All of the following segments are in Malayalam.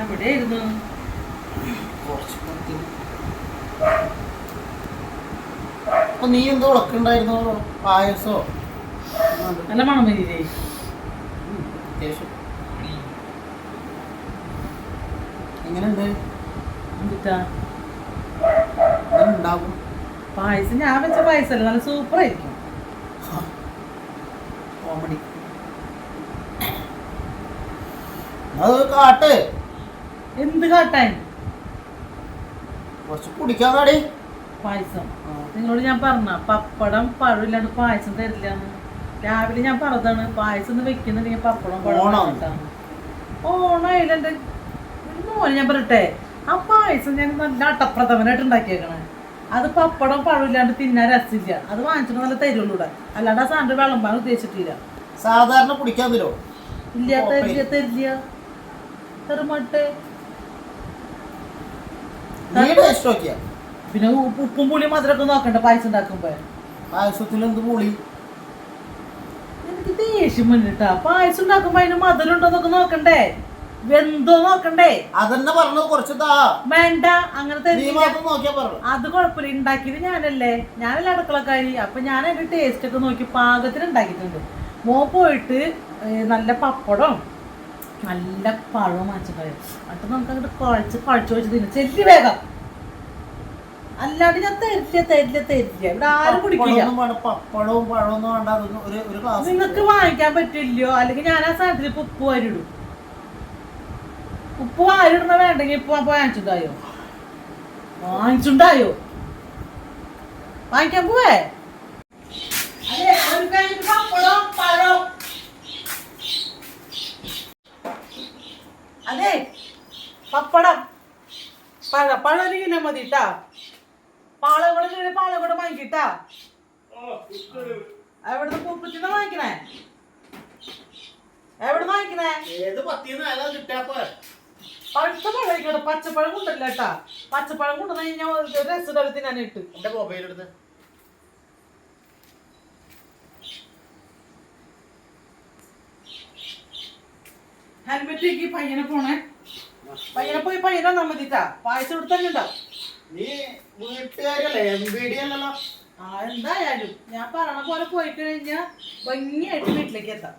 എവിടെയായിരുന്നു? അപ്പൊ നീ എന്തോ ഉളക്കുണ്ടായിരുന്നോ? പായസോ? നല്ല മണം വരില്ലേ? അത്യാവശ്യം. എങ്ങനെയുണ്ട്? എന്തിട്ടാ ഉണ്ടാകും പായസം? ഞാൻ വെച്ച പായസമല്ല, നല്ല സൂപ്പർ ആയിരിക്കും. കോമഡി. അത് കാട്ട്. എന്ത് കാട്ടാൻ? കുറച്ച് കുടിക്കാതാടി പായസം. നിങ്ങളോട് ഞാൻ പറഞ്ഞ പപ്പടം പഴമില്ലാണ്ട് പായസം തരില്ലാന്ന്. രാവിലെ ഞാൻ പറഞ്ഞതാണ് പായസം ഒന്ന് വെക്കുന്നുണ്ടെങ്കിൽ പപ്പടം പഴം. ഓണായില്ല എൻ്റെ ഒരു മോനെ. ഞാൻ പറയട്ടെ, ആ പായസം ഞാൻ നല്ല അട്ടപ്രഥമനായിട്ട് ഉണ്ടാക്കിയേക്കണേ. അത് പപ്പടം പഴമില്ലാണ്ട് തിന്നാൻ രസമില്ല. അത് വാങ്ങിച്ചിട്ട് നല്ല തരുള്ളൂടെ, അല്ലാണ്ട് ആ സാറിന്റെ വിളമ്പാൻ ഉദ്ദേശിച്ചിട്ടില്ല. സാധാരണ കുടിക്കാൻ തരുമോ? ഇല്ല, തരില്ല തരില്ല തെറുമട്ടെ. പിന്നെ ഉപ്പും പുളിയും മധുരമൊക്കെ നോക്കണ്ട പായസം ഉണ്ടാക്കുമ്പോ. പായസത്തിൽ എന്ത് പുളി? എനിക്ക് ദേഷ്യം വന്നിട്ടാ. പായസം ഉണ്ടാക്കുമ്പോ അതിന് മധുരം ഉണ്ടോന്നൊക്കെ നോക്കണ്ടേ, വെന്തോ നോക്കണ്ടേ? അതന്നെ പറഞ്ഞത് കുറച്ചതാ വേണ്ട അങ്ങനത്തെ. അത് കുഴപ്പമില്ല, ഉണ്ടാക്കിയത് ഞാനല്ലേ അടുക്കളക്കാരി. അപ്പൊ ഞാൻ അതിന്റെ ടേസ്റ്റ് ഒക്കെ നോക്കി പാകത്തിന് ഉണ്ടാക്കിയിട്ടുണ്ട്. മോ പോയിട്ട് നല്ല പപ്പടം നല്ല പഴവും വാങ്ങിച്ചിട്ടുണ്ടായി. എന്നിട്ട് നമുക്ക് അങ്ങോട്ട് കുഴച്ച് വെച്ച് തിന്നു ചെല്ലി വേഗം. അല്ലാണ്ട് ഞാൻ തരില്ല. ഇവിടെ ആരും കുടിക്കില്ല. പപ്പടവും പഴമൊന്നും വേണ്ട. നിങ്ങൾക്ക് വാങ്ങിക്കാൻ പറ്റില്ലയോ? അല്ലെങ്കിൽ ഞാൻ ആ സാധനത്തിൽ ഇപ്പൊ ഉപ്പ് വാരിടും. ഉപ്പ് വാരിടണ വേണ്ടെങ്കിൽ ഇപ്പൊ വാങ്ങിച്ചിട്ടുണ്ടായോ? വാങ്ങിക്കാൻ പോവേ? അതെ, പപ്പടം പഴം ഒരു കിലോ മതിട്ടാ. പാളകൂടെ വാങ്ങിക്കിട്ടാ. എവിടുന്ന് പൂപ്പത്തിന്ന് വാങ്ങിക്കണേ? എവിടുന്ന് വാങ്ങിക്കണേ? പഴുത്ത പഴം ആയിക്കോട്ടെ. പച്ചപ്പഴം കൊണ്ടല്ല കേട്ടാ. പച്ചപ്പഴം കൊണ്ടുവന്ന് കഴിഞ്ഞാൽ രസം തിന്നാനിട്ട്. എന്റെ മൊബൈൽ എടുത്ത് ഹെൽമെറ്റ് പയ്യനെ പോണേ. പയ്യനെ പോയി പയ്യനെ വന്നാൽ മതിട്ടാ. പായസം ഇവിടെ തന്നെ ഉണ്ടാവും. നീ വീട്ടുകാരല്ലേ? അല്ലല്ലോ. എന്തായാലും ഞാൻ പറയണ പോലെ പോയി കഴിഞ്ഞാ ഭംഗിയായിട്ട് വീട്ടിലേക്ക് എത്താം.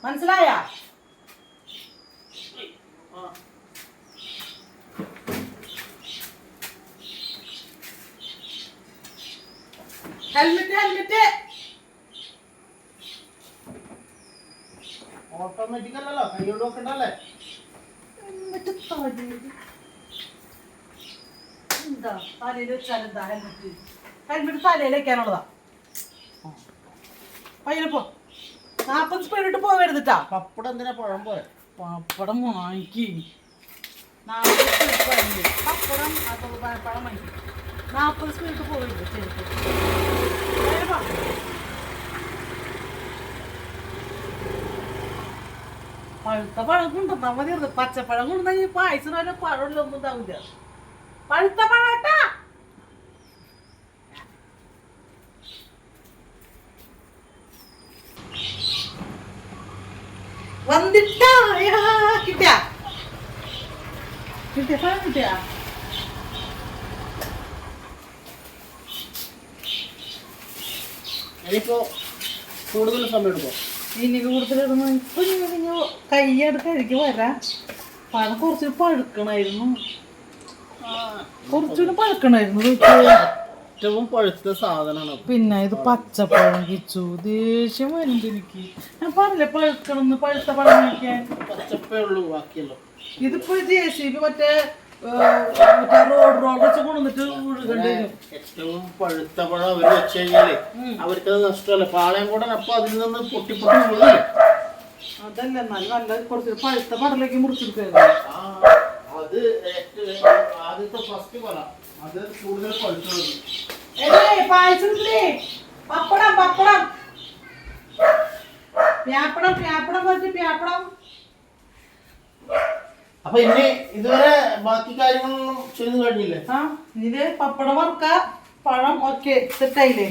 മനസ്സിലായ? ഹെൽമെറ്റ് ഓട്ടോമാറ്റിക് അല്ലല്ലോ, കൈകൊണ്ട് നോക്കണ്ടല്ലേ? എന്താ തലയിൽ വെച്ചാൽ എന്താ? ഹെൽമെറ്റ് തലയിൽ വെക്കാനുള്ളതാ. പയ്യനെ 40 സ്പീഡിട്ട് പോവരുതിട്ടാ. പപ്പടം എന്തിനാ? പഴം പോലെ പപ്പടം വാങ്ങിക്കി 40 സ്പീഡ് പപ്പടം പഴം വാങ്ങിക്കും. 40 സ്പീഡിട്ട് പോവരുത്. പഴുത്ത പഴം കൊണ്ടുവന്നാ മതി. പച്ചപ്പഴം കൊണ്ടുവന്ന പായസം വല്ല പഴമുള്ള ഒന്നും ഉണ്ടാവില്ല. പഴുത്ത പഴട്ടാ. വന്നിട്ടാ കിട്ടിയ പഴം കിട്ടിയ. ഇനിയിപ്പോ കൂടുതൽ സമയം എടുക്കും. ഇനി കൂടുതലിടുന്നു. ഇപ്പൊ കൈയ്യെടുക്കാതിരിക്കും വരാം. പഴം കുറച്ചുകൂടി പഴുക്കണായിരുന്നു. ഏറ്റവും പഴുത്ത സാധനമാണ്. പിന്നെ ഇത് പച്ചപ്പഴം കിച്ചു. ദേഷ്യം വരുന്നുണ്ട് എനിക്ക്. ഞാൻ പറഞ്ഞില്ലേ പഴുക്കണമെന്ന്. പഴുത്ത പഴം കഴിക്കാൻ പച്ചപ്പേ ഉള്ളൂ, ബാക്കിയല്ലോ. ഇതിപ്പോ JCB മറ്റേ റോഡ് വെച്ച് കൊണ്ടുവന്നിട്ട് ഒഴുകണ്ടേ. ഏറ്റവും പഴുത്ത പഴം അവര് വെച്ച് കഴിഞ്ഞാല് അവർക്കത് നഷ്ടമല്ല. പാളയം കൂടെ അപ്പൊ അതിൽ നിന്ന് പൊട്ടി വീഴല്ലേ. അതല്ല, എന്നാലും നല്ല കുറച്ച് പഴുത്ത പടലേക്ക് മുറിച്ചെടുക്കായിരുന്നു. അത് ആദ്യത്തെ ഫസ്റ്റ് പറ, അത് കൂടുതൽ പഴുത്തുള്ളത്. പപ്പടം പ്യാപ്പടം. അപ്പൊ ഇനി ഇതുവരെ ബാക്കി കാര്യങ്ങളൊന്നും ചെയ്തു കഴിഞ്ഞില്ലേ? ഇത് പപ്പടം വറുക്ക, പഴം ഒക്കെ സെറ്റായില്ലേ?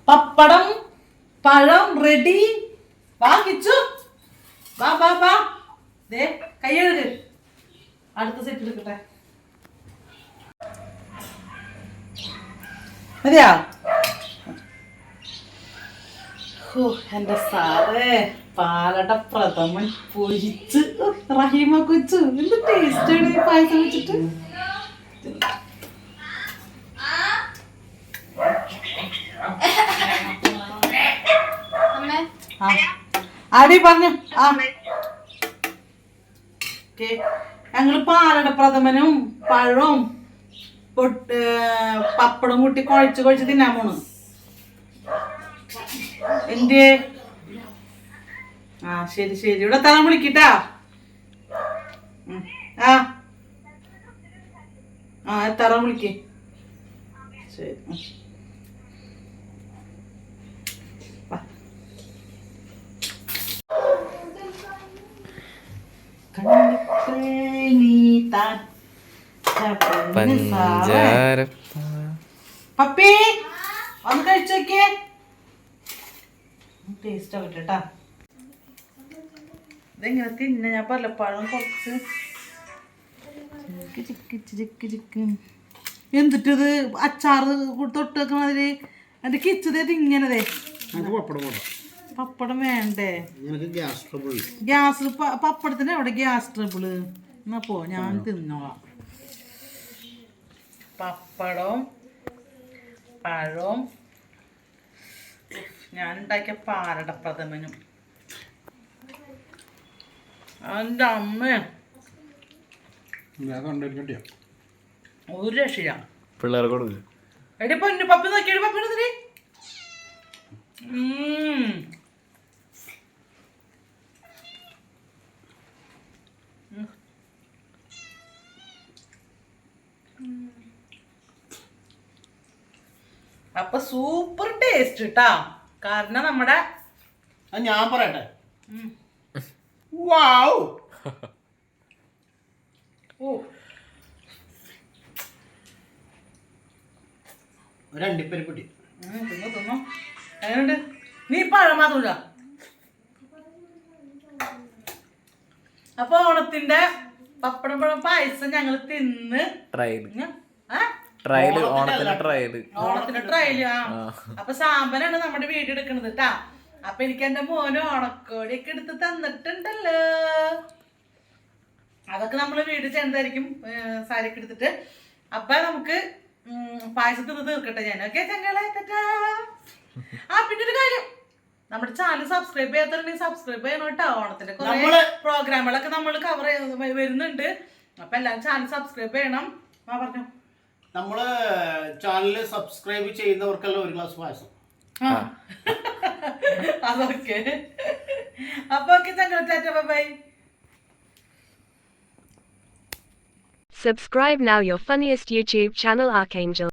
പപ്പടം പഴം റെഡി. വാ കിച്ചു, വാ വാ വാ. ദേ കൈ കഴുക്, അടുത്ത സെറ്റ് എടുക്കട്ടെ. മതിയാ? എന്റെ സാറേ, പാലട പ്രഥമൻ പൊരിച്ച്. റഹീമ കൊച്ചു എന്ത് ടേസ്റ്റാണ് ഈ പായസം വെച്ചിട്ട്. ആടി പറഞ്ഞു. ഞങ്ങള് പാലട പ്രഥമനും പഴവും പപ്പടം കൂട്ടി കുഴച്ച് തിന്നാൻ പോണു. എന്തേ? ആ ശരി ശരി, ഇവിടെ തല വിളിക്കട്ടാ. ആ ആ തറ വിളിക്ക്. ശരി. പപ്പി ഒന്ന് കഴിച്ചോക്കേ, ടേസ്റ്റ് ആവട്ടെ കേട്ടാ. ഇതെങ്ങനെ തിന്ന? ഞാൻ പലപ്പോഴും കുറച്ച് എന്തിട്ടത് അച്ചാറ് തൊട്ട് വെക്കണതില് എന്റെ കിച്ചതേ തിങ്ങനതേ. പപ്പടം വേണ്ടേ? ഗ്യാസ് പപ്പടത്തിന് എവിടെ ഗ്യാസ് ട്രബിള്? എന്നാ പോ, ഞാൻ തിന്നോളാം. പപ്പടവും പഴവും ഞാൻ ഉണ്ടാക്കിയ പാലട പ്രഥമനും. എൻ്റെ അമ്മ ഒരു രക്ഷയില്ല. പിള്ളേരെ കൊടുക്കും. എടി പൊന്നു പപ്പി നോക്കിയത്, പപ്പി എടുത്തിട്ട് അപ്പൊ സൂപ്പർ ടേസ്റ്റ് കേട്ടാ. കാരണം നമ്മുടെ ഞാൻ പറയട്ടെ, വാവ്. ഓ ഒരു അണ്ടിപ്പരിപ്പൊട്ടി തിന്നോ. എങ്ങനെയുണ്ട്? നീ പഴം മാത്രമില്ല. അപ്പൊ ഓണത്തിന്റെ പപ്പടം പഴം പായസം ഞങ്ങൾ തിന്ന് ഓണത്തിന്റെ ട്രയല്. അപ്പൊ സാമ്പനാണ് നമ്മുടെ വീഡിയോ എടുക്കണത് കേട്ടാ. അപ്പൊ എനിക്ക് എന്റെ മോന് ഓണക്കോടിയൊക്കെ എടുത്ത് തന്നിട്ടുണ്ടല്ലോ. അതൊക്കെ നമ്മള് വീഡിയോ ചെയ്യുന്നതായിരിക്കും, സാരിയൊക്കെ എടുത്തിട്ട്. അപ്പൊ നമുക്ക് പായസത്തിൽ നിന്ന് തീർക്കട്ടെ ഞാൻ. ഓക്കെ ചങ്ങളെ, ആ പിന്നെ ഒരു കാര്യം, നമ്മുടെ ചാനൽ സബ്സ്ക്രൈബ് ചെയ്യാത്തവരുണ്ടെങ്കിൽ സബ്സ്ക്രൈബ് ചെയ്യണം കേട്ടോ. ഓണത്തിന്റെ കുറെ പ്രോഗ്രാമുകളൊക്കെ നമ്മൾ കവർ വരുന്നുണ്ട്. അപ്പൊ എല്ലാവരും ചാനൽ സബ്സ്ക്രൈബ് ചെയ്യണം. ആ പറഞ്ഞു, നമ്മള് ചാനല് സബ്സ്ക്രൈബ് ചെയ്യുന്നവർക്കെല്ലാം ഒരു ഗ്ലാസ് പായസം. അതൊക്കെ അപ്പൊ ഓക്കെ ചങ്ങളെ, tata bye. Subscribe now, your funniest YouTube channel, Archangel.